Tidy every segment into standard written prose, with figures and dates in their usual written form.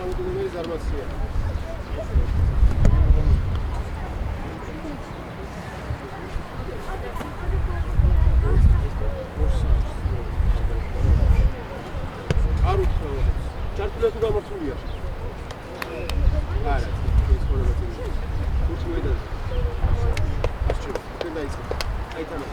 დამოუკიდებელი ზარმაცია. არ უთხოვნებს. ჩართული თუ გამართულია? არა, ეს ხოლმე წინ. უჩვედა. ასჩი, თქვენ დაიწყე. აი თანა.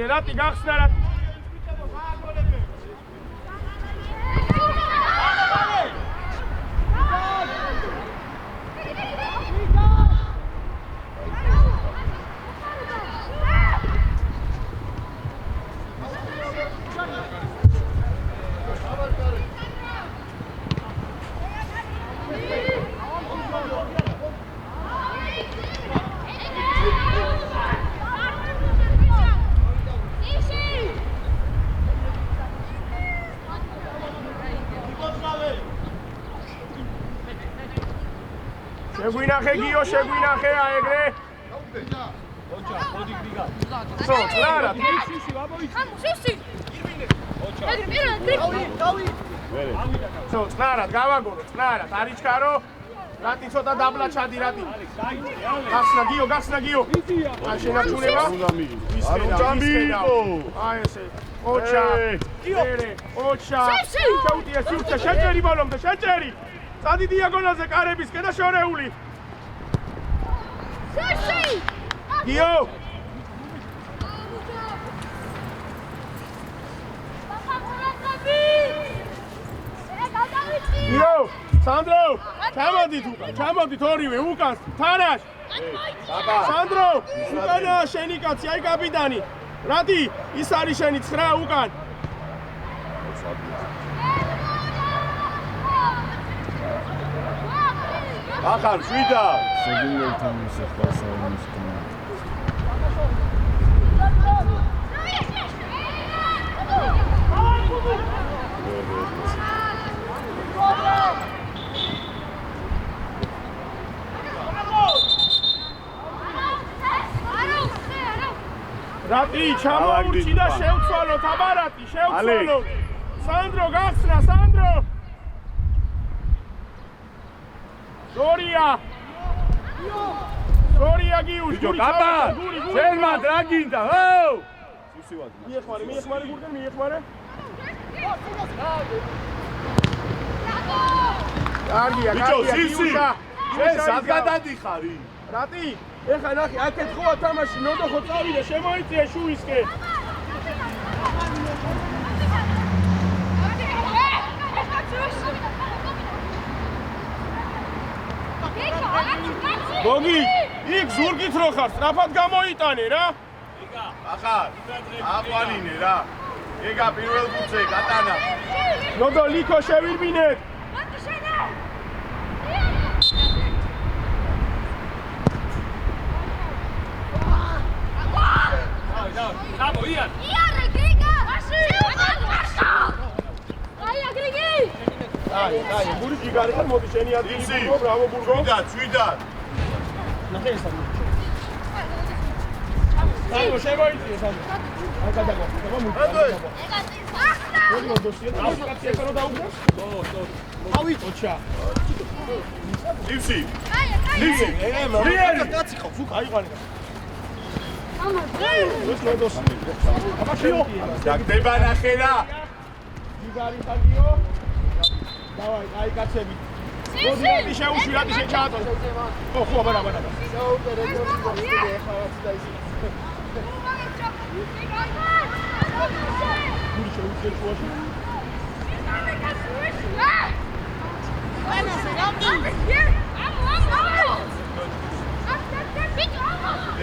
Rati gachsna rat. შეგვინახე გიო, შეგვინახე აეგრე. ოჩა, მოდი გრიგა. სო, კლარა, შიში, ვაბოი. შიში. დავი. სო, კლარა, გავაგორო, კლარა, არიჩქარო. რატი ცოტა დაბლა ჩადი რატი. გახსნა გიო. ან შენაჩუნება. არ მიიღო. აი ესე. ოჩა. ერე, ოჩა. შეუტია სიუჩა, შეჭერი ბოლომდე, შეჭერი. წადი დიაგონალზე კარებისკენ და შორეული. გიო! გიო! სანდრო! ჩამოდით ორივე უკანს, თარაშ! სანდრო! უკანა შენი კაცი, აი კაპიტანი! რატი? ის არის შენი 9 უკან! ახარ შვიდა შეგინებთან ისე ხალხს რატი ჩამოურჩი და შევცვალოთ აბარატი შევცვალოთ სანდრო გახსნა სანდრო Sorry, Gius. Papa, selma draginta. Oh! Miechmare, gurten, miechmare. Giusa. Sadgadadi khari. Rati, ეხა ნახე, აქეთ ხო ათამაში, ნოდო ხო წავიდა, შემოიწია შუისკენ. გოგი, იქ ზურგით რო ხარ, სწრაფად გამოიტანე რა. იგა, ახარ, აყვანინე რა. იგა პირველ გუნდზე გატანა. ნოდო ლიქო შევირბინეთ. Bravo, Ian! Ian, Grega! Aia, Grega! კაი, გური ჯიგარი ხარ, მოდი შენი ადგილი ბურგო, ბრავო ბურგო. ძვიდან. ნახე ეს არის. სანდრო შემოიწიე სანდრო. აი გადაგვა. მოდი მოდოსია. ტრანსპორტი ეკონო დაუბროს? ავი ოჩა. ივსი. ლიზი. მორიელი კაცი ხავს უკან. აიყვანე. ეს მოდოსი. აბაშიო. დაგდება ნახე რა. ჯიგარი ხარგიო. დავაი, აი კაცები. მოდი რატი შეუშვი, რატი შეჩაატო. ხო, აბა. საუკეთესო რეგიონი ახლა რაც და ისი. გური შეუშვი შუაში.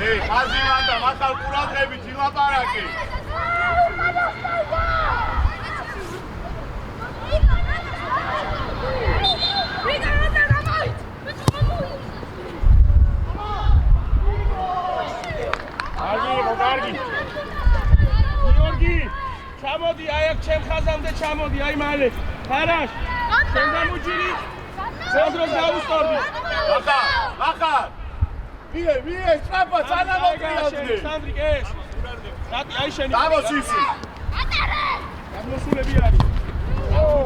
ეი, ხაზიმანდა, მახალ ყურადღებით ილაპარაკე. კარგი. გიორგი, ჩამოდი, აი აქ ჩემ ხაზამდე ჩამოდი, აი მალე. ხარაშ. შენ დამუჭირი. სანდროს დაუსწორდი. ლახარ. ვიე, სწრაფა, წანა მოკრიავდი. სანდრიკ ეს. რატი აი შენი. დავოს ისი. ატარე. გამოსულები არის.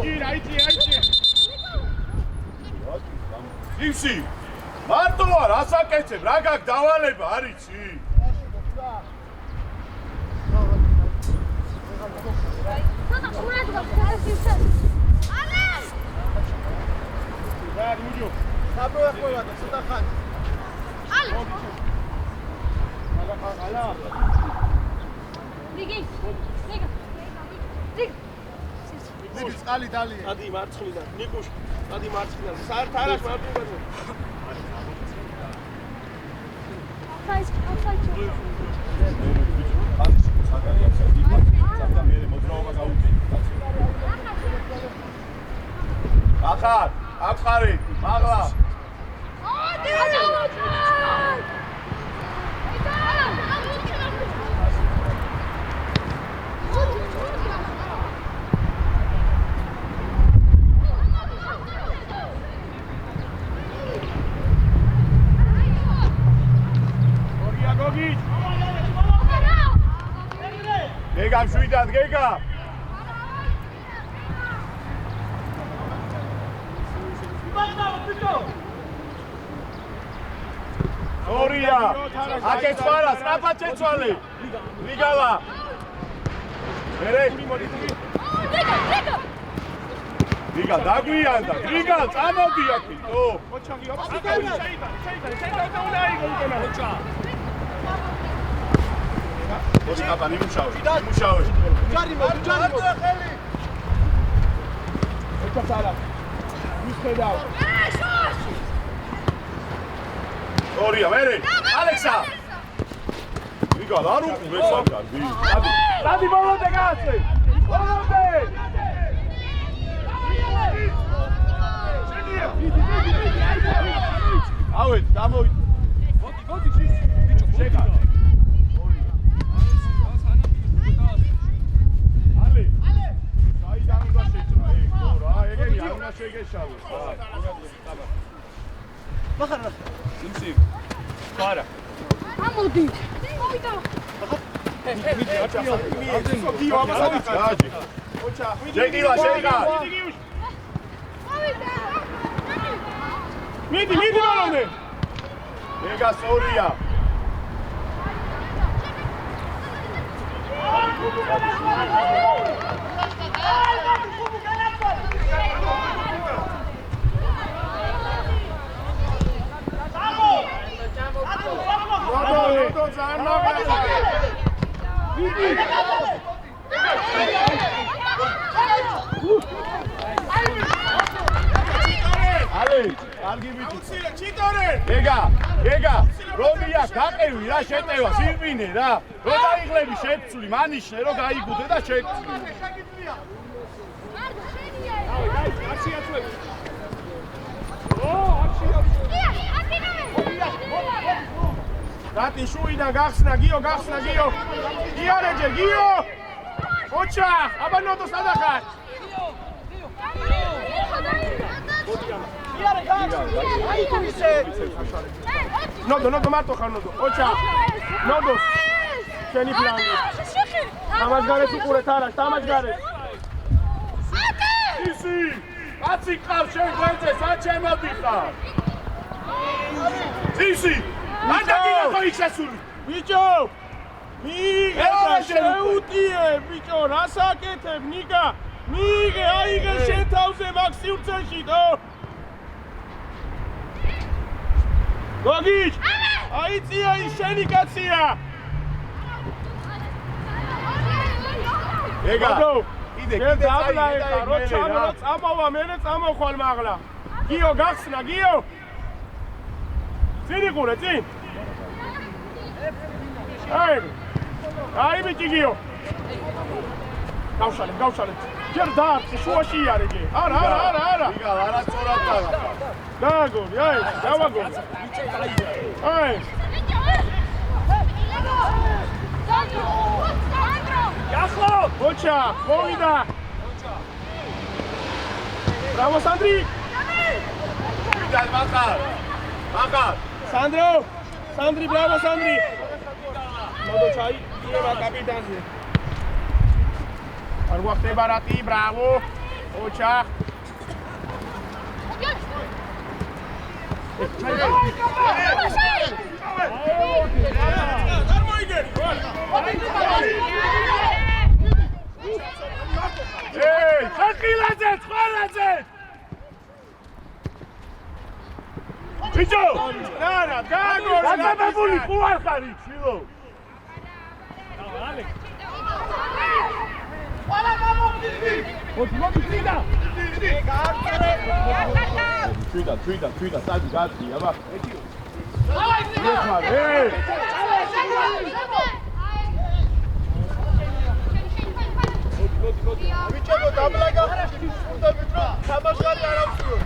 გირი, აიწი. ივსი. მარტო არ ასაკეთებ, რა გაკ დავალება არიცი? წყალი დალია. ადი მარცხნიდან, ნიკუშ, ადი მარცხნიდან. საერთ არას მარცხნიდან. ახარ, აფხარი, მაღლა. გეგა მშვიდად, გეგა. ორია. აკეთ ფარა, სწრაფად შეცვალე. რიგალა. მერე. რიგა დაგვიანდა. რიგა წამოდი აქეთ. ო. მოჩაგიო. შეიტანე. შეიტანე აიღო უკენა. მოჩა. მოდი კაპანი მუშაობ. ჯარი ხელი. ოჩა სალა. მისხედავ. ორია, მერე. ალექსა. რიგა, არ უყურე საგარი. დადი ბოლოდე გააცე. ბოლოდე. ავეთ, დამოი. მოდი, ბიჭო, შეგა. შეგეშალოს რა. მახარა. სიმსი. ხარა. ამოდი. მოვიდა. მიდი, აჭა. გიო, აბასადი. გააჯი. ოჩა. შეგილა, შეგა. მოვიდა. მიდი, ბოლომდე. გეგა სორია. ნოდო ზანა. ალე, კარგი ბიჭი. აუცილე, ჩიტორე. გეგა, რომია, გაყევი რა შეტევა, სირბინე რა. რო დაიღლები შეცვლი, მანიშნე რო გაიგუდე და შეცვლი. რატი შუიდან გახსნა გიო. გიარეჯე, გიო. ოჩა, აბა ნოდო სადახარ. გიო. ნოდო მარტო ხარ ნოდო. ოჩა. ნოდოს. შენი ფლანგი. დამაჯგარეს უყურეთ არა, დამაჯგარეს. ისი! კაცი ყავს შენ გვერდზე, სად შემოდიხარ? ისი! ანდაგინა ხო იქ შესული? ბიჭო! მიიღე და შეუტიე, ბიჭო, რას აკეთებ, ნიკა? მიიღე, აიღე შენ თავზე მაგ სივრცეში, დო! გოგიჩ! აიწია ის შენი კაცია! ეგა! კიდე დაბლა ეხა, რო ჩამოვა, წამოვა, მერე წამოხვალ მაღლა. გიო, გახსნა, გიო! წინ იყურე, წინ! აი ბიჭი გიო! გავშალებ. ჯერ დაარწი, შუაში იარეგე. არა. იგა, არასწორად დაგა. დააგონი, აი, დავაგონი. აი. გახლო! ოჩა, მოვიდა. ბრავო, სანდრი! ვიდა, მახარ. სანდრი, ბრავო, სანდრი! მოდო ჩაი, იევა კაპიტანზე. არ გვახტება რატი, ბრავო. ოჩა. ეი, ხალხილაძე, ხვალაძე! ბიჭო! არა, გააგორე. გაგაბებული ხო არ ხარ იქ, შილო? ყველა გამოგდიდი! მოდი, წინა! თვიდა, სადი გაწი, აბა. ვიჭებო დაბლაგა ხუნდებით რა თამაშგარი არ ავწიო.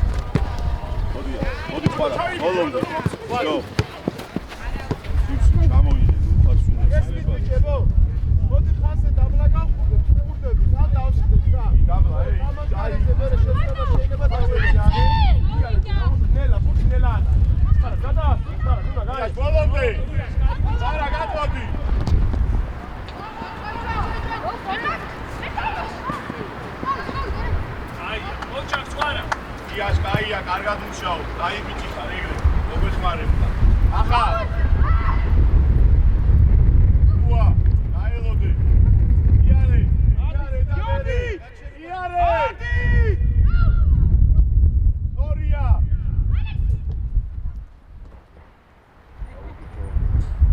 მოდი, ბოლომდე. ჯო. გამოიძე, უხარს უნდა. ესმით ვიჭებო. მოდი ხანზე დაბლაგა ხუნდებით რა დავსიდეთ რა. დაბლა, ეი. თამაშგარი ზებერე შეცდომა შეიძლება დავეჭა. ნელა, ფუტი ნელანა. არა, ნუნა გაი. ბოლომდე. არა, გაწოდი. აია, კარგად მუშაობ. აი ბიჭი ხარ, ეგრე. მოგეხმარებდა. ახლა. უა, გაელოდე. იარე. ორია.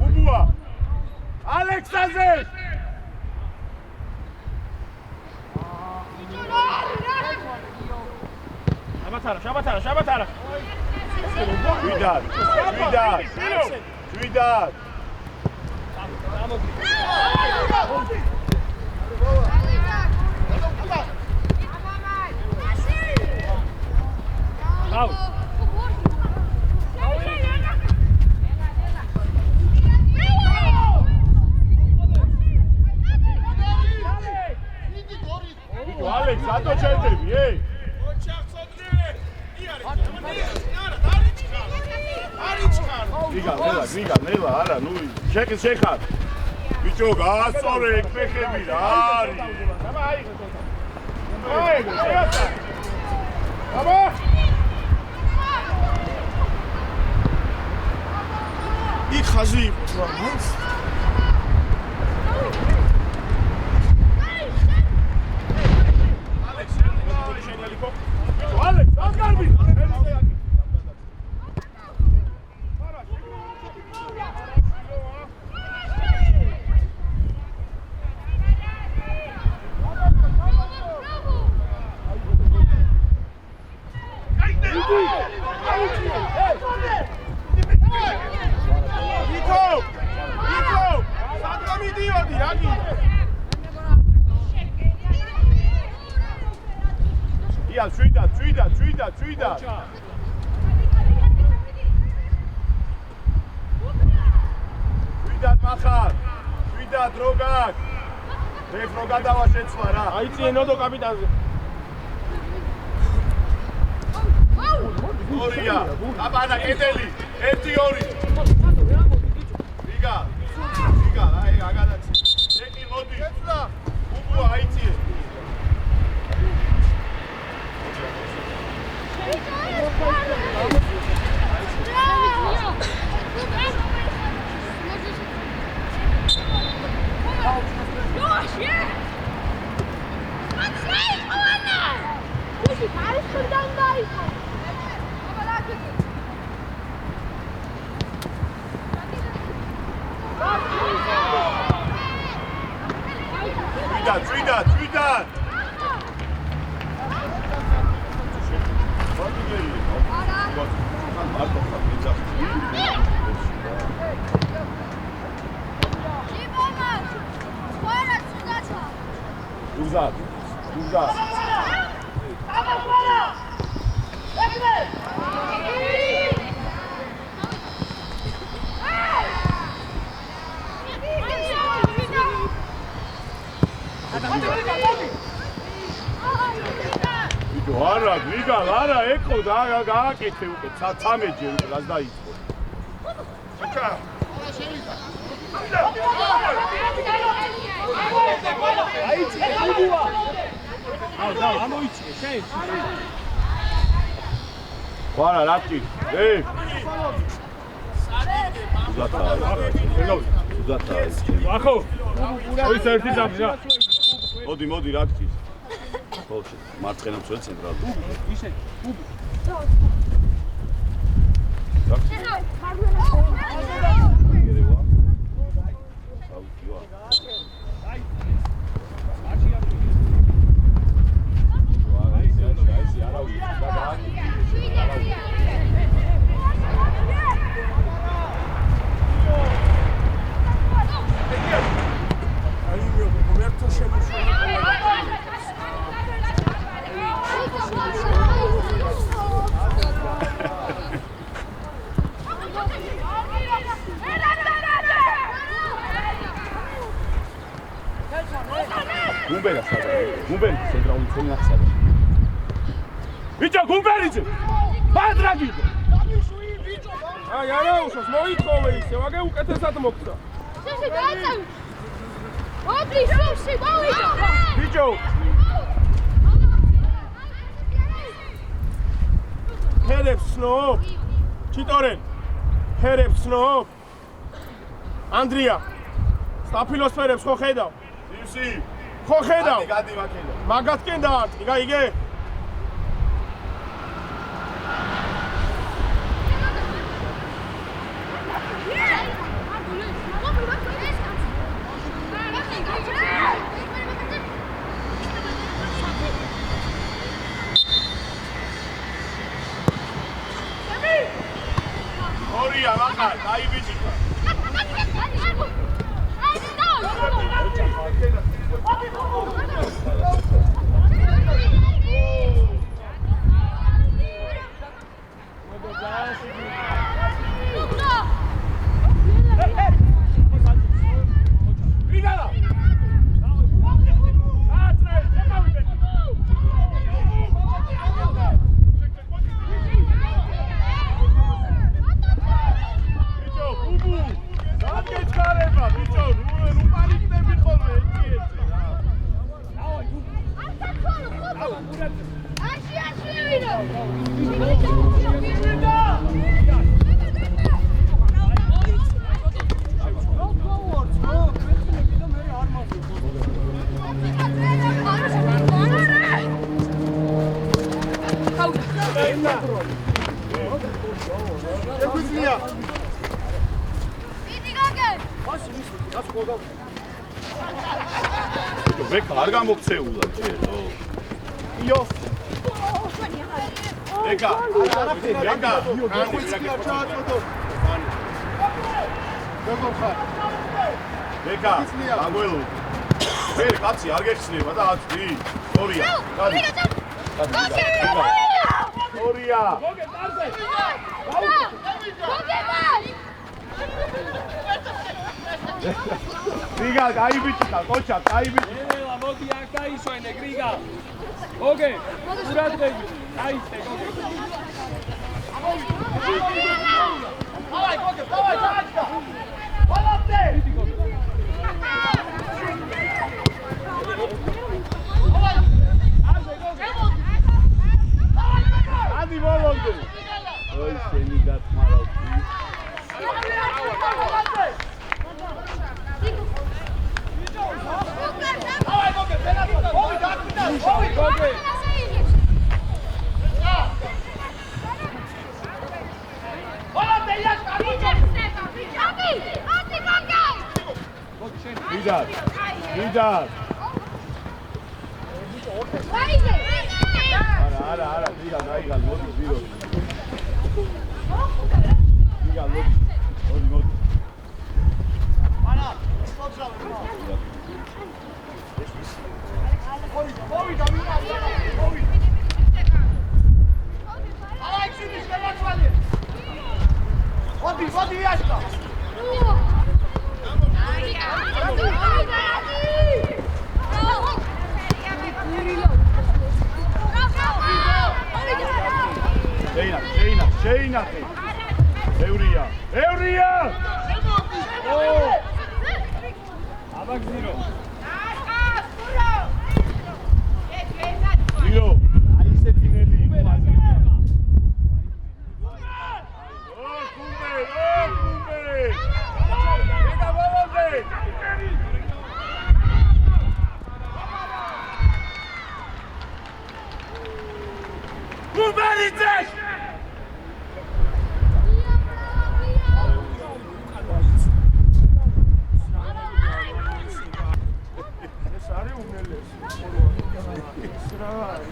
უბუა. ალექსანდრე. შაბათარა. შვიდად. ალექს, ატო ჩერდები, ეი. გიგა, ნელა, არა, ნუ შეხარ. ბიჭო, გაასწორე ეგ ფეხები რა არის? აბა! იქ ხაზი იყო რა. ალექს, ანგარბი. შვიდა. შვიდად მახარ. შვიდად როგაკ. მე რო გადავა შეცვლა რა. აიწიე ნოდო კაპიტანზე. ორია. აბანა კედელი. 1-2. რიგა. აი აგადაცი. ეკი მოდი. უბუ აიწიე. Twitter. არა ეკო გააკეთე უკვე 13 ჯერ უკვე რაც დაიწყო. აიწე უბუა. და ამოიწე შეიძლება. ყარა რატი? ახო. ის ერთი ძაბჟა. მოდი რატი? ხოლმე მარცხენა მცველი ცენტრალი. ისე. გუმბელი ცენტრალური მცველი ნახსადა. ბიჭო გუმბელიძე! ბადრაგი! აი არა უშოს მოიწოვე ისე, ვაგე უკეთესად მოგცა. შენ დააწევი. ოპლი შევში გავიდო. ბიჭო! ჰერებს სნობ. ჩიტორენ. ჰერებს სნობ. ანდრია. სტაფილოსფერებს ხო ხედავ? ივსი. ხო ხედავ? გადი ვაკენდა. მაგათკენ დაარტყი, გაიგე? ორია მახარ, დაიბიჭიკა. ვეკა არ გამოგცეულა ჯერო. იო. ვეკა. ვეკა. აღვიჩია ჩააწოდო. როგორ ხარ? ვეკა. აგველო. ვერ კაცი არ გეხსნება და აცდი. ორია. გადი. ორია. გოგე დარზე. გოგე მარ. გრიგა, გაიბიჭდა, კოჩა, გაიბიჭდა. მოდი აქ დაისვენე, გრიგა. ოგე, ყურადღები. აიცე, ოგე. Давай, Гогер, давай, Тарачка! Молодцы! Ади, молодцы! ой, შენი გათმარავდი. Давай, Гогер, пенальти! Ой, даквიდა! Ой, ოგე. молодцы, Яшка! ვიდარ. ვიდარ. არა, ვიდარ, გაიგალ, მოდი, ვირო. ვიდარ, მოდი. არა, სოციალური. მოვიდა, მოვიდა. აი, ჩინის გადაცვალე. მოდი, Яшка. შეინახე. ევრია. აბაგზირო. ვირო. აი ესეთი ნელი. გუმბე. ეგა მოვონდე. გუმბერიძე!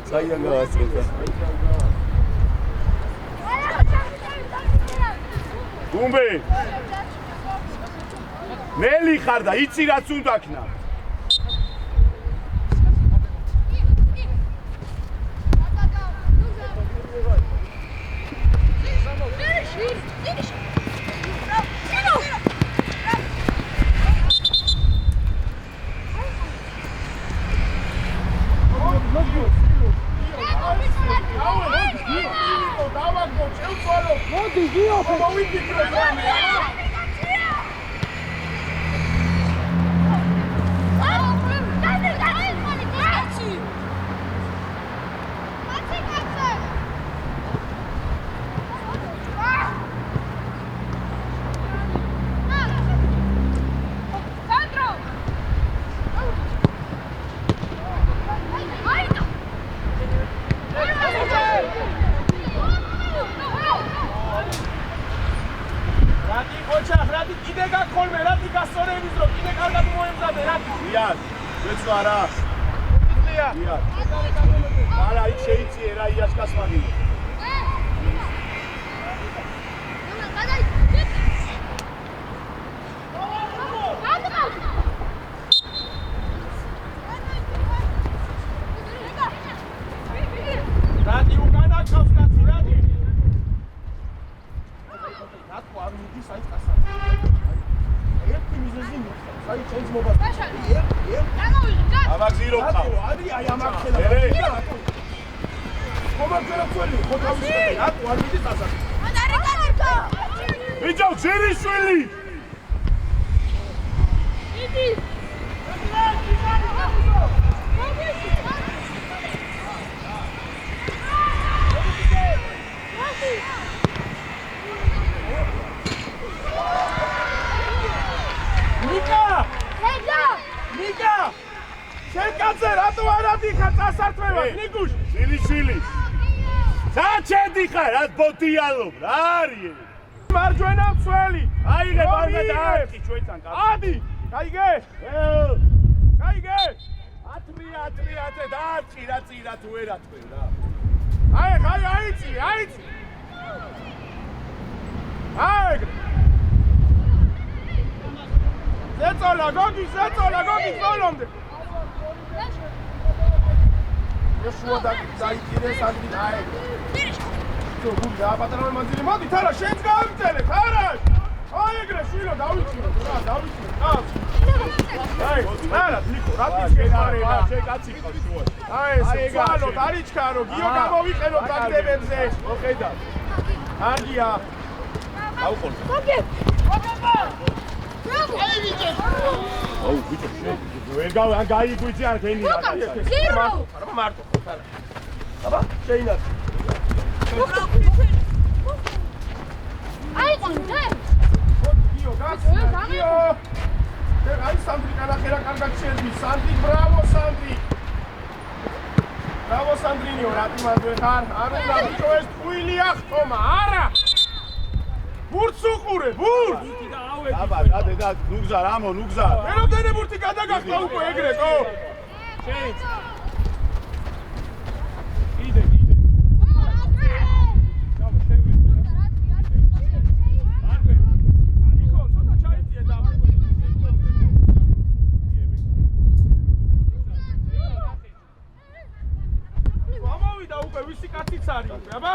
საიდან გავასწრებდა. გუმბე. ნელი ხარ და იცი რაც უნდა ქნა. ვიჯო ძერიშვილი ნიკა შენ კაცე რატო არ ადიხარ წასართმევად ნიკუშ ძერიშვილი საჩენდი ხარ რა ბოდიალობ რა არის მარჯვენა მცველი აიღე ბარგა და არტი ჩვენთან ადი გაიგე ათრი და აწირა თუ ერატყვე რა აიცი ზეწოლა გოგი ბოლომდე შუა დაიჭირეს ადგილი აეგო. თუ გული აპატრონა მანძილი მოდი თარა შენს გავიწელე თარა აი ეგრე შვილო დავიჭირო რა დავიჭირო აი არა ნიკო რა თქმა შე კაცი ყავს შუაში აი ეს ცვალო დარიჩქარო გიო გამოვიყენო დაგდებებზე მოხედა აგია აუყოლ აუ ბიჭო შე ვერ გაიგვიძი არ გენი რა მარტო აბა შეინათ აი კონდე გიო გიო აი სანდრი კანახერა კარგად შეძვი სანდრი ბრავო სანდრინიო რატი მანდ ხარ არ უნდა ბიჭო ეს ტყუილია ხტომა არა ბურთს უყურე ბურთს აბა და ნუგზარ ამო ნუგზარ მეროდენე ბურთი გადაგახდა უკვე ეგრეთო შეიც აბა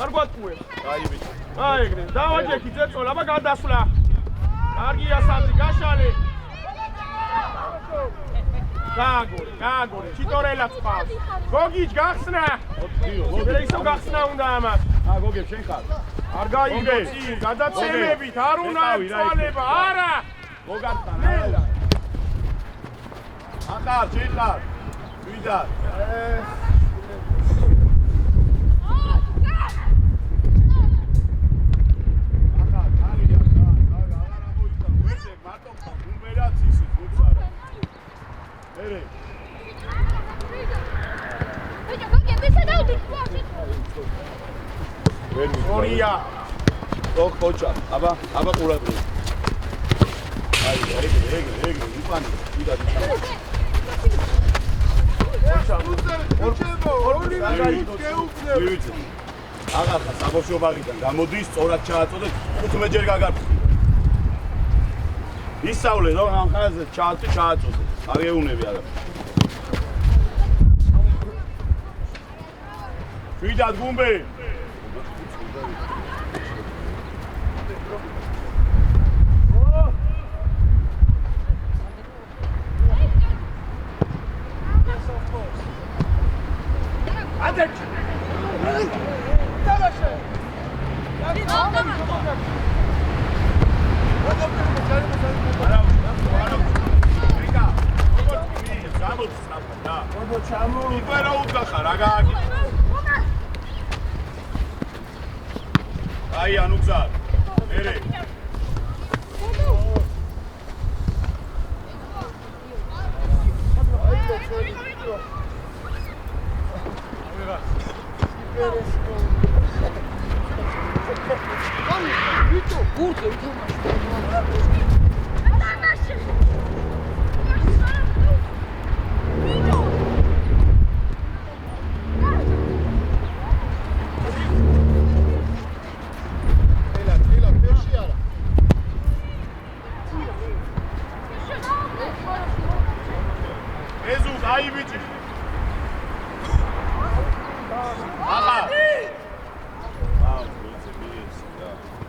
არ გვატყუებს აი ბიჭო აი ეგრე დავაჯექი ძეწოლა აბა გადასვლა კარგია სანდრი გაშალე გაგორე ჩიტორელაც ყავს გოგიჯ გახსნა მოდრე ისო გახსნა უნდა ამას გოგებ შენ ხარ არ გაიგე წინ გადაცემებით არ უნდა წვალება არა მოგართან ახარ შენ ხარ ვიდა ორია ოქოჩა აბა ყურადღე აი ეგრე იფანი ვიდა აღარხა საბავშვობიდან გამოდის სწორად ჩააწოდეთ 15 ჯერ გაგარფხი ისავლე რომ ამ ხაზზე ჩააწოდე აგეუნები არა ვიდათ გუმბე აი ანუგზარ ერე ბიჭო გურთე აი ბიჭი ახლა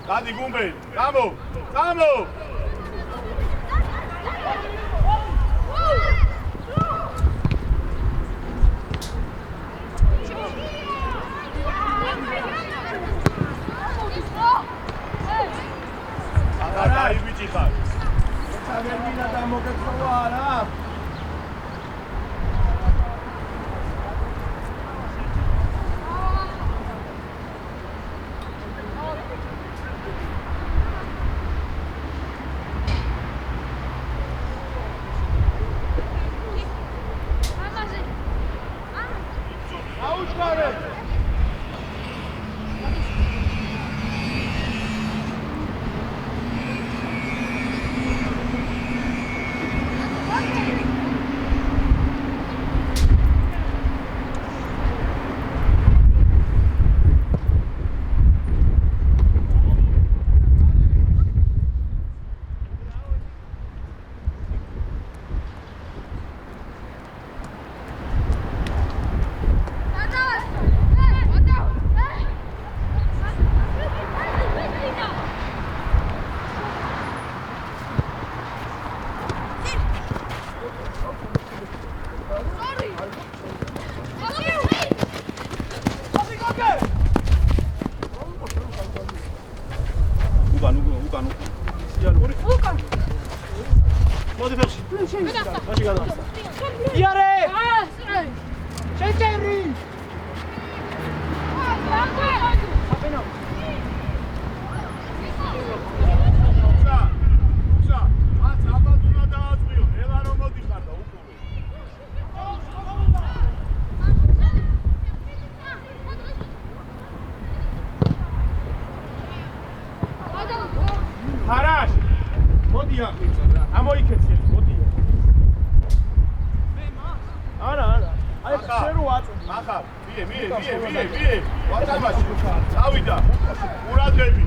გადი გუმბე გამო ახლა აი ბიჭი ხარ ვერ მინდა და მოგეწოვა არა აღიძა რა. ამოიქეცი ეს მოდიო. არა. აი შენ რო აწუდი. ახლა, მie. ვატამაში. წავიდა. ყურადღები.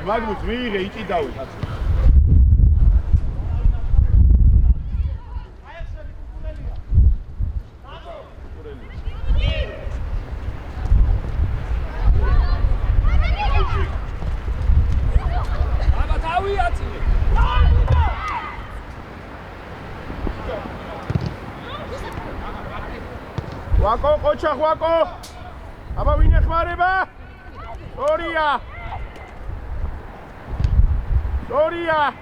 მაგმუც მიიღე იკიდავი კაცო. აბა თავი აწილე. ვაკო ყოჩა ვაკო. აბა ვინ ეხმარება? ორია. Gloria!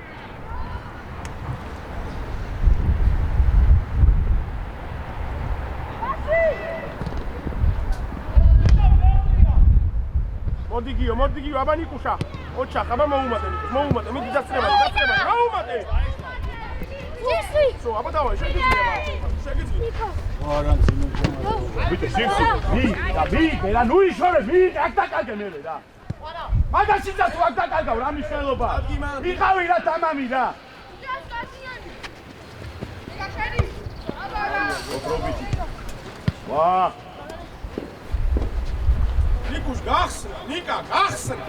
Mordigio, აბა ნიკუშა. ოჩა, აბა მოუმატე, მიდი დაწრება. მოუმატე. სო, აბა დავაი, შეგიძლია. არანცი მომხმარე. ვიტე, სიქსი. მი, და ნუ იშორე, მი, აქ დაკარგე მერე რა. მაგაში და თუ აქ დაკარგავ რა მნიშვნელობა? ვიყავი რა თამამი რა. ვა. ნიკუშ გახსნა, ნიკა გახსნა.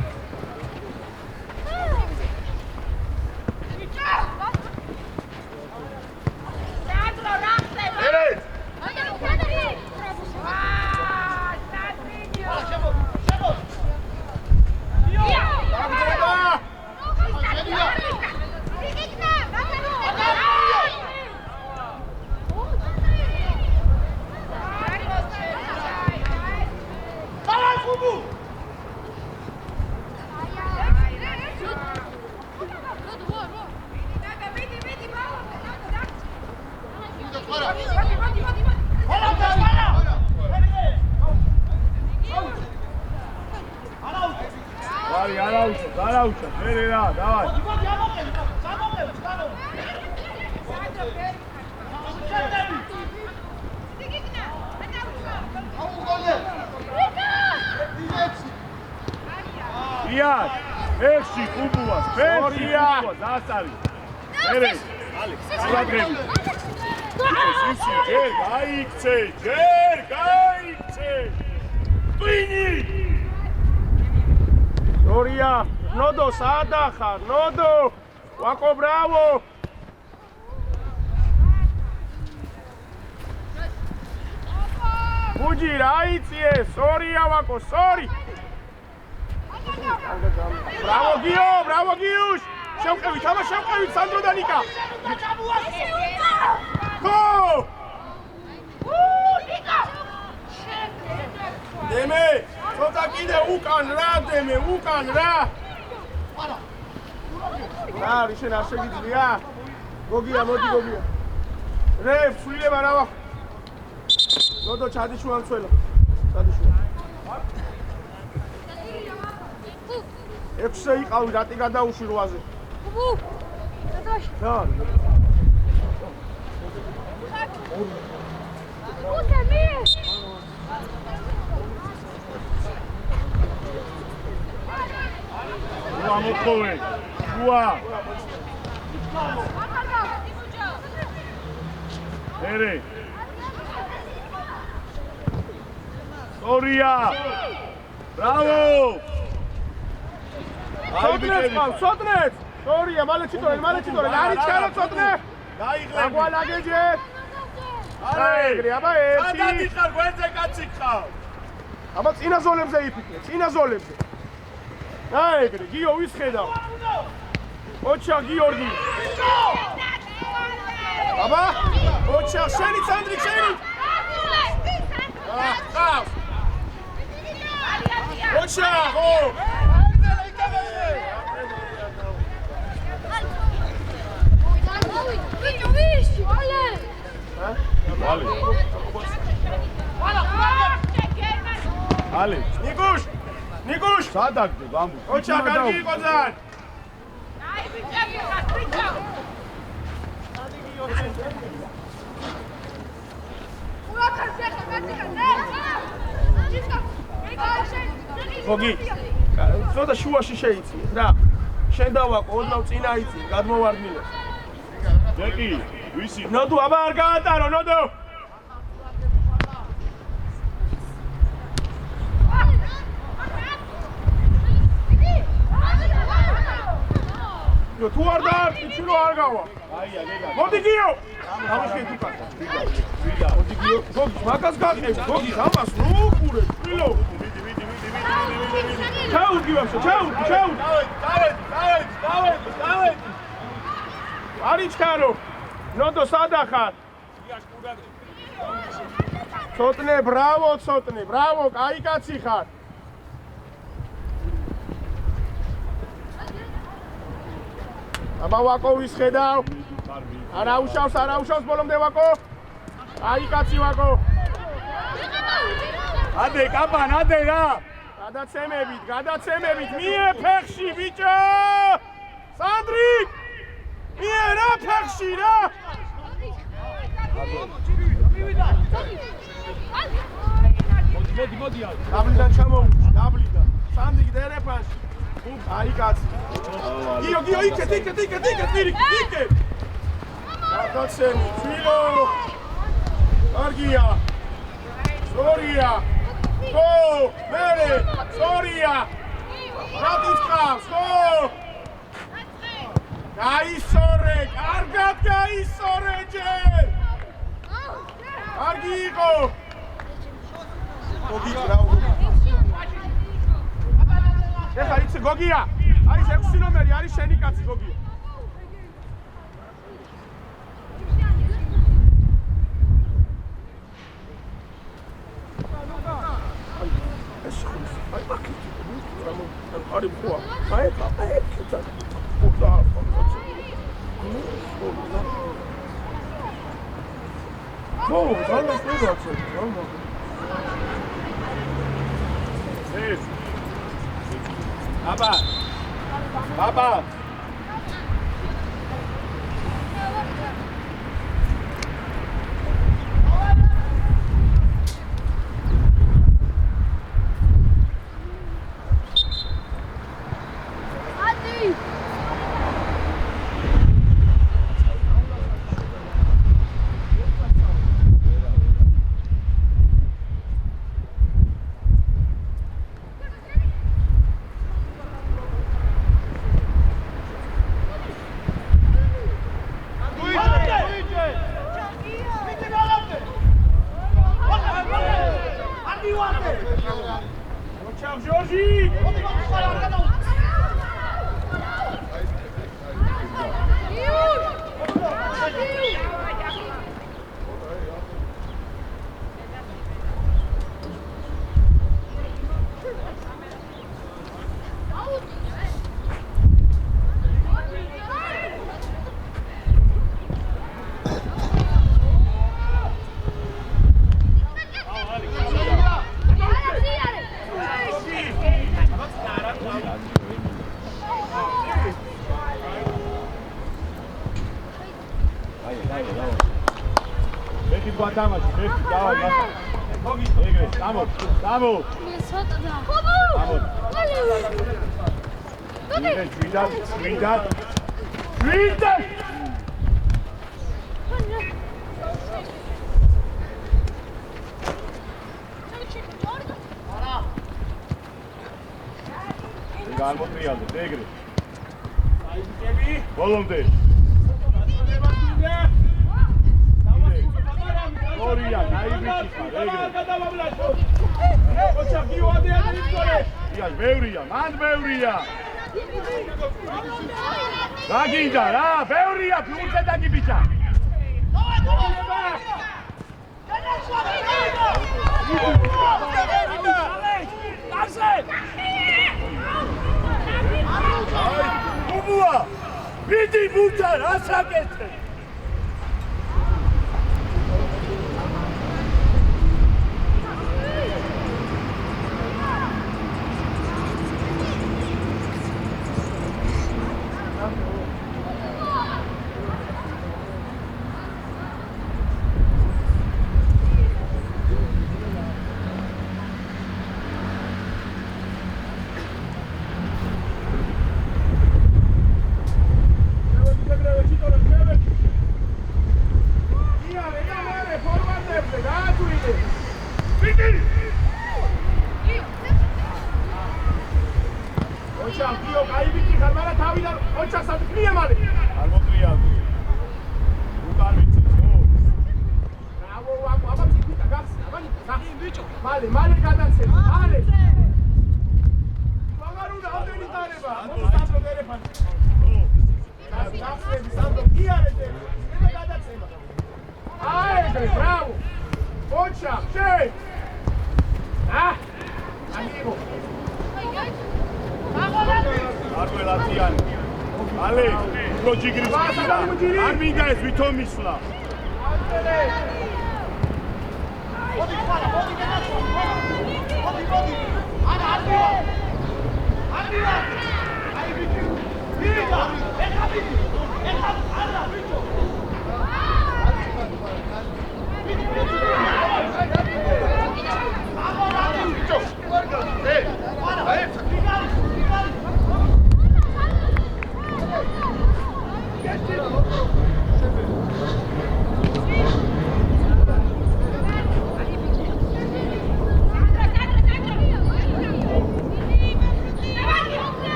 Araucha, verá, давай. Iyad. ფეხში ხუბუას, ფეხში ხუბუას, ასარი. მერე. ყურადღები. ისი ჯერ გაიქცე, ჯერ გაიქცე. ტვინი. სორია, ნოდო სადა ხარ, ნოდო. ვაკო ბრავო. ბუჯი რა იწიე, სორია ვაკო, სორი. ბრავო გიუშ. შევყევით, აბა შევყევით სანდრო და ნიკა. გო! ნიკა! დემე, ცოტა კიდე უკან რა, დემე, უკან რა. რა, შენ არ შეგიძლია? გოგია, მოდი გოგია. რებ, სულება რა ვახ. ნოდო ჩადიშუა მცველა. ჩადიშუა. 6-ზე იყავი, რატი გადაუში 8-ზე. და. მოთხოვე. შუა. მერე. სორია. ბრავო. სოტნეთ! სორია, მალე ჩიტორე, არის ჩარო სოტნე! გაიღლები. აგვალაგეჯე! არა ეგრე, აბა ერთი. გადადიხარ, გვერდზე კაცი ხარ. აბა წინა ზოლებზე იფიქრე, წინა ზოლებზე. რა ეგრე, გიო ვისხედავ. ოჩა გიორგი. აბა, ოჩა შენი სანდრი შენი. ხავს. ოჩა, ხო. ალი. ნიკუშ! სადაგდე ბამბუ. ოჩა კარგი იყო ძალიან. გოგი, ცოტა შუაში შეიციეთ რა. შენ დავაკო, ოდნავ წინა იცი, გადმოვარდნილე. ჯეკი, ვისი? ნოდო, აბა არ გაატარო, ნოდო. თუ არ დაარჩი, ჩილო არ გავა. აია, გეგა. მოდი გიო. ამაში თუ კაცო. მოდი გიო. გოგი, მაგას გაყევ. გოგი, ამას რო უყურე, ჩილო. ჩაუდი ვაფშე, ჩაუდი. დავედ. არის ჩქარო. ნოდო სადა ხარ? ცოტნე, ბრავო, კაი კაცი ხარ. აბა ვაკო ვისხედავ. არაუშავს ბოლომდე ვაკო. აი კაცი ვაკო. ადე კაპან, ადე რა. გადაცემებით, მიე ფეხში ბიჭო! სანდრი! მიე რა ფეხში რა! მოდი ალ. დაბლიდან ჩამოვუჩ, დაბლიდან. სანდრი დერეფანში. აი კაცი. გიო, იქეთ, იქე. გადაცემი, ფილო. კარგია. სორია. გო! მერე! სორია! რატიც ხავს, გო! გაისორე! კარგად გაისორე ჯერ! კარგი იყო! გოგი ბრავო! ეხა იცი გოგია! არის 6 ნომერი, არის შენი კაცი გოგია! არის ხო? აი ხა, ხოდა. ო, ძალიან სწორად. ეს. აბა. ოჩახ ჟორჟი დამაში, ერთი დავარ მასა. ეგრე, დამო. მე ცოტა და. დამო. დოდი. შვიდად. გამოტრიალდეთ, ეგრე. აიბიკები. ბოლომდე. ორია, დაიბიჭი ხარ, ეგრე. ოჩახ გიოადე ადრიძორე. ია, ბევრია, მან ბევრია. რა გინდა, რა, ბევრია, ფლურზე დაგიბიჭა. ბუბუა, ვიდი ბუჭა, რა საკეთე?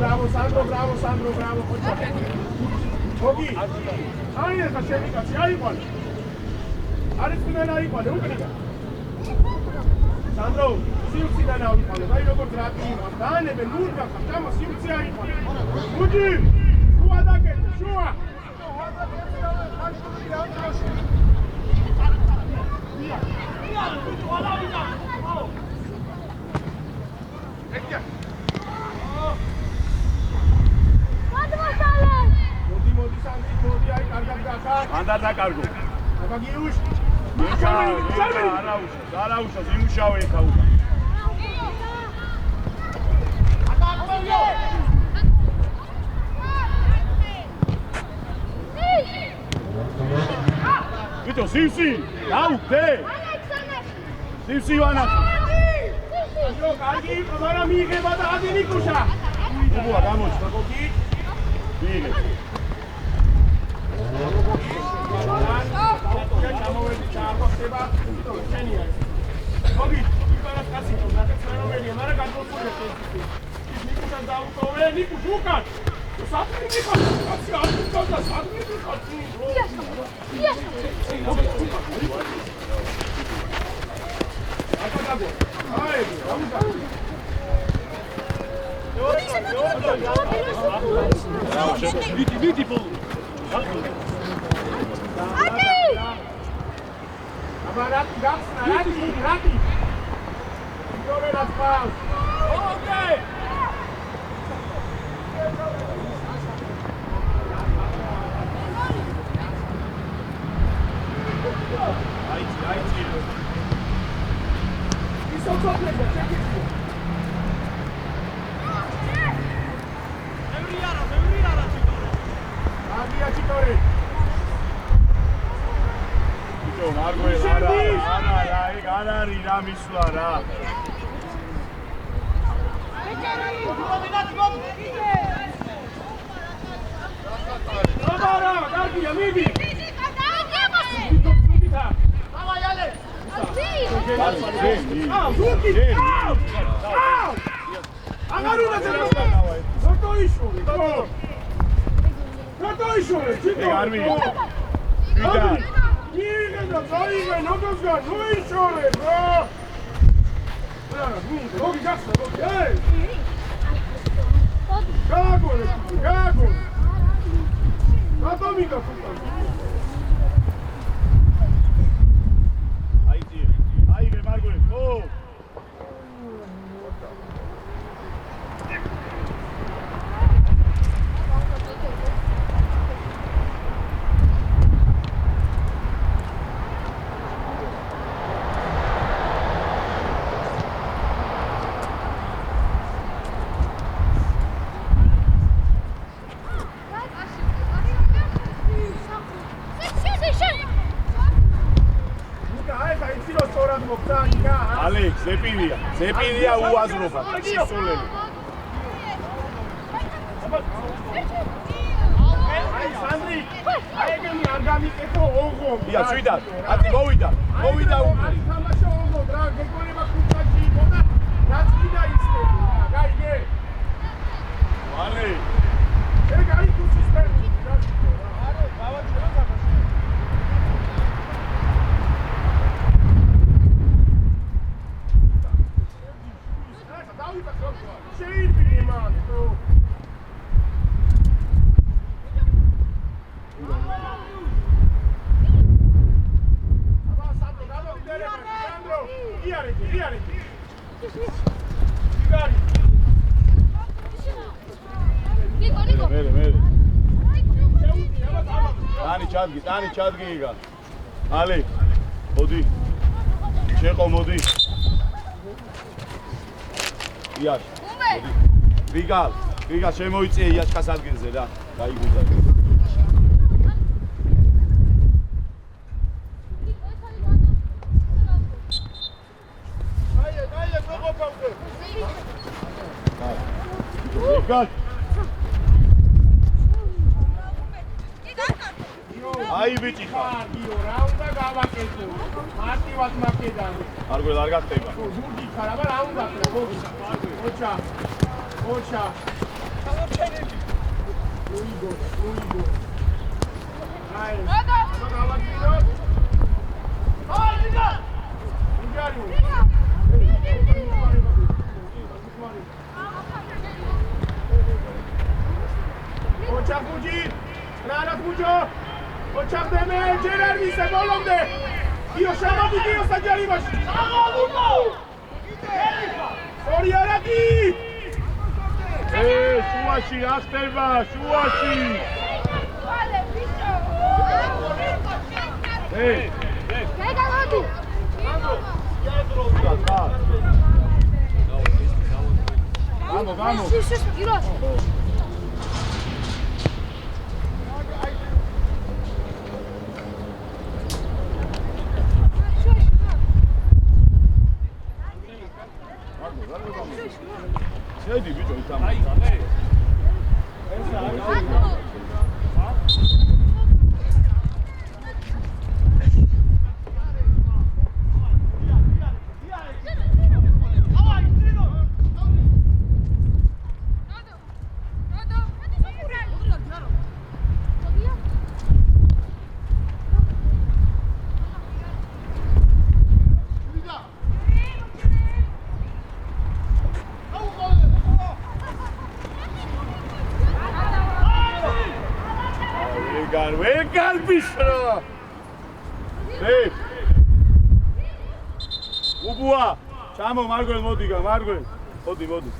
Bravo, Sandro, bravo. Hogi, aine ka შემიკაცი აიყვანე. არის მენანა აიყვანე, უკრია. Sandro, სიუციდან აიყვანე. აი როგორ დრატი იმას, დაანებე ნურგა, თამა სიუცი აიყვანე. მუჯი, შუა დაკეთე, შუა. Ანდარ დაკარგო. აგაგიუშ. არაუშავს, იმუშავე ეხა უკვე. აკაკოიო. სივსი, დაუგდე. სივსი ვანახე. აჯო, კარგი იყო, მაგრამ მიიღება და ადი ნიკუშა. უბუა გამოჩ. მიიღე. ჩამოვედი, ჩამოვხდება. შენია. მოგი, იპარას კაცი თო, ნაკეცრომელია, მაგრამ გადმოწურია ეს. ნიკუშან დაუტოვე, ნიკუშ უკან. სათმი მიხარ, კაცი არ მიწევდა, სათმი მიხარ. აი, ვიდი ბოლო. აბა რატი გახსნა, რატი. იორე რაც ყავს. ოკეი. აიცი. ისო წოფლება, ჩეკიცი. მევრიარა ჩიკორე. აგია ჩიკორე. იტო მარგველ არა, ეგ არ არის რა მისვლა რა. აბარა, კარგია, მიდი. აღარ უნდა ზემოვა. რატო იშოვე? ეგ არ მიიღე. ვიდა. მიიღე და დაიღე, ნოგოსგან, ნუ იშოვე, ბრო. მოგი გახსნა, მოგი. ეი! გააგონე. რატო მიგახუთა? აიღე მარგველი. ო! ალექს, ზეპირია უაზრობა, სისულელი. აი, სანდრი, აი ეგენი არ გამიკეთო ოღო. ია, წვიდა, ათი მოვიდა უკან. თამაშო ოღო, რა, გეკონება ქუჩაში იყო და რაც კიდა ისწრები, რა, გაიგე? ვალე. ეგ არის ქუჩის ფერმი, რა შეიძლება რა. არა, გავაჩერე თამაში. შეიძლება მან, ბრო. აბა, სანდრო, გამოდიდე, სანდრო. იარი. ნიკო. მე. ტანი ჩადგი იგან. ალი, მოდი. შეყო, მოდი. იაშ. ვიგალ, შემოიწია იაშკას ადგილზე რა. გაიგუძა. აი, მოყოფავდე. ვიგალ. აი ბიჭი ხარ. კარგიო, რა უნდა გავაკეთო? მარტივად მაკედან. არგულ არ გახტება. ზურგი ხარ, აბა რა უნდა ხარ? ოჩა. უიგო. აი. აბა გავაკეთო. აი, ვიგა. ვიგარი. ოჩა ფუჯი. რანა ფუჯო. ოჩა დემე, ჯერ არ მისე ბოლომდე. io შემოდი გიო საჯარიმაში. სამოვიდო. ორი არადი. შუაში რა ხდება, შუაში. ვალე ბიჭო. გაიგავდი. გამო. შიშ, გიროს. შედი ბიჭო ითამ. ვეგარ ბიშრა. უბუა, ჩამო მარგვენ მოდი გა, მარგვენ. მოდი.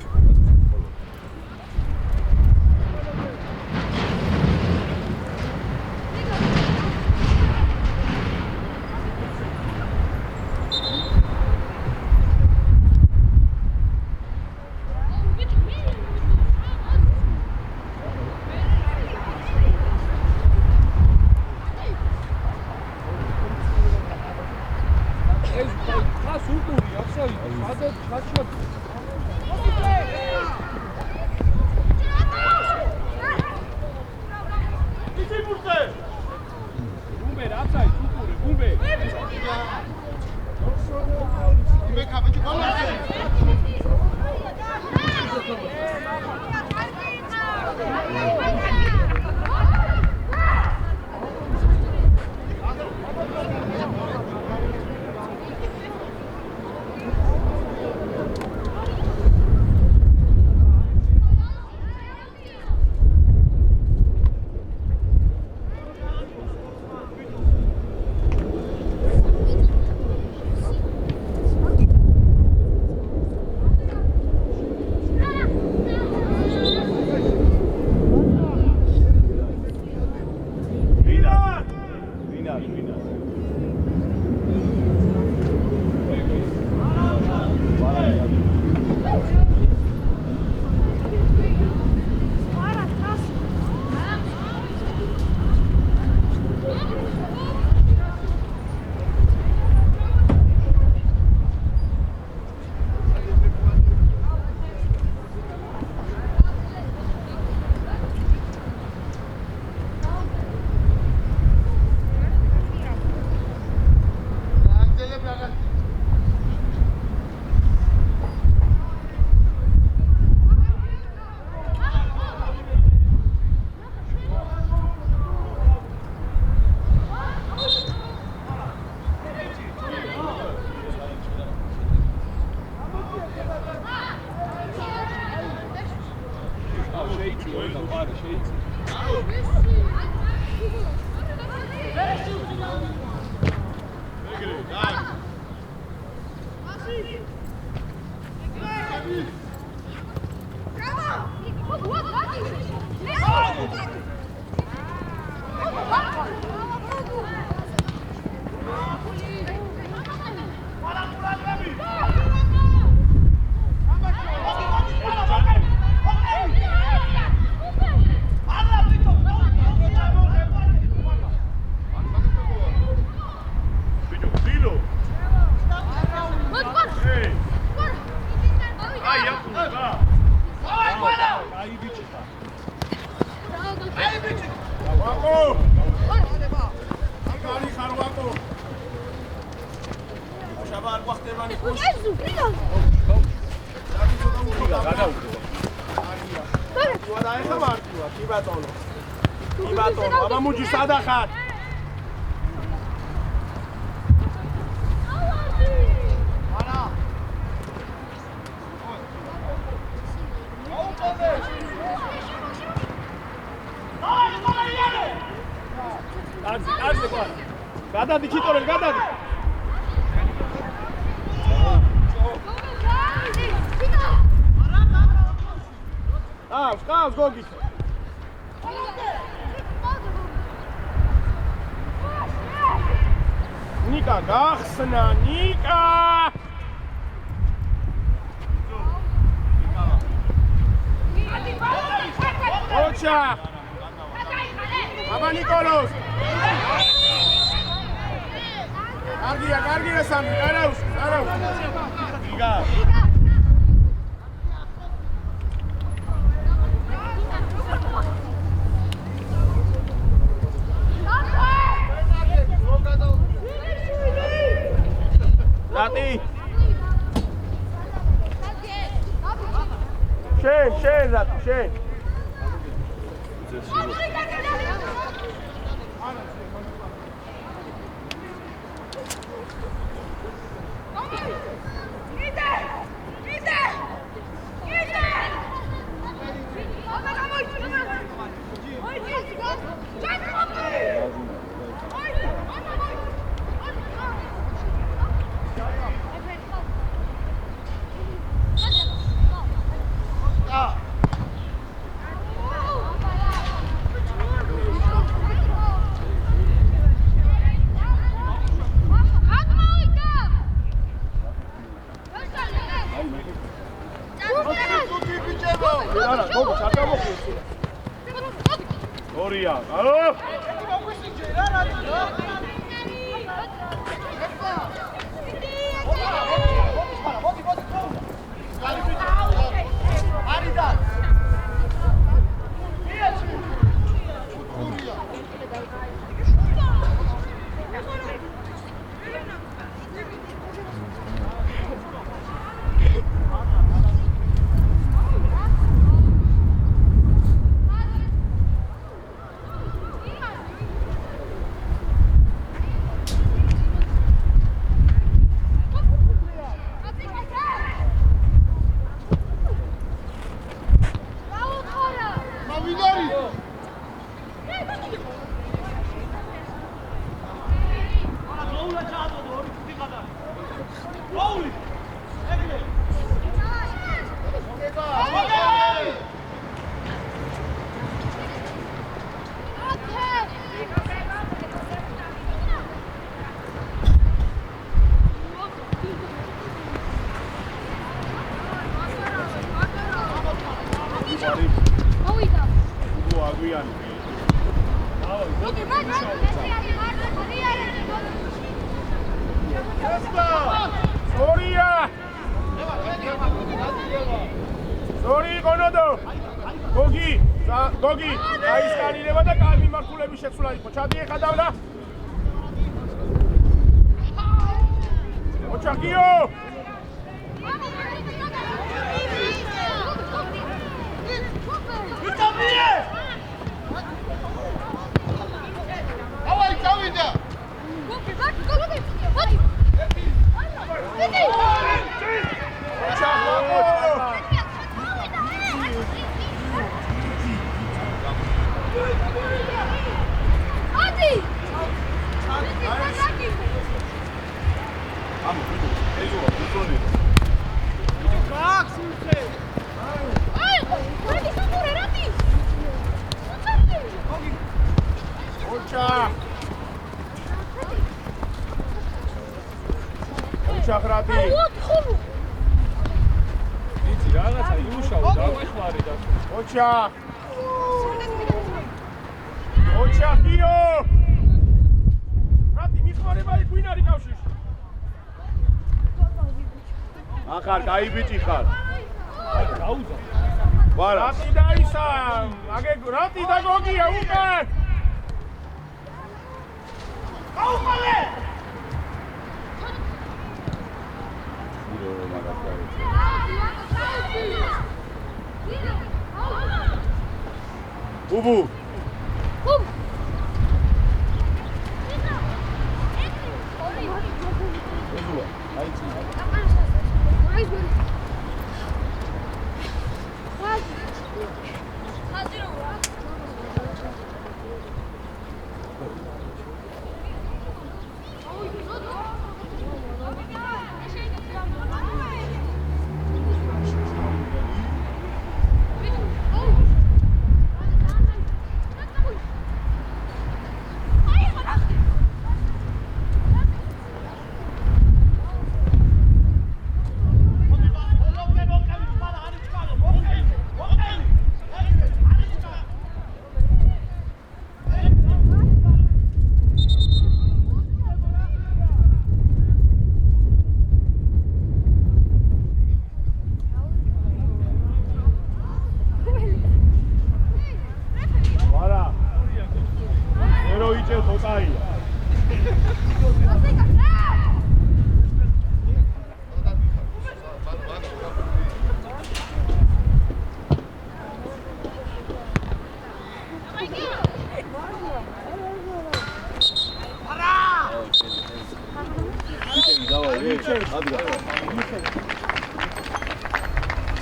გადადი ჩიტორელი გადადი ყავს გოგი ნიკა გახსნა ნიკა ოჩა აბა ნიკოლოს კარგია სამი, არა. იგა. შენ რატო შენ ორია ალო გოგი აისკანინება და კალმი მართულების შეცვლა იყო ჩადიეხა დავდა ოჩაკიო ვიტამინე ავაი წავიდა გოგი გოგი ჩახრატი იცი რაღაცა იუშავ დაგვეხმარი და ოჩახიო რატი მიხმარება იქ ვინ არის კავშირში ახარ კაი ბიჭი ხარ აი გაუზა ვარა რატი დაისა აგე რატი და გოგია უკვე გაუყალე ბუბუ ბუბ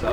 და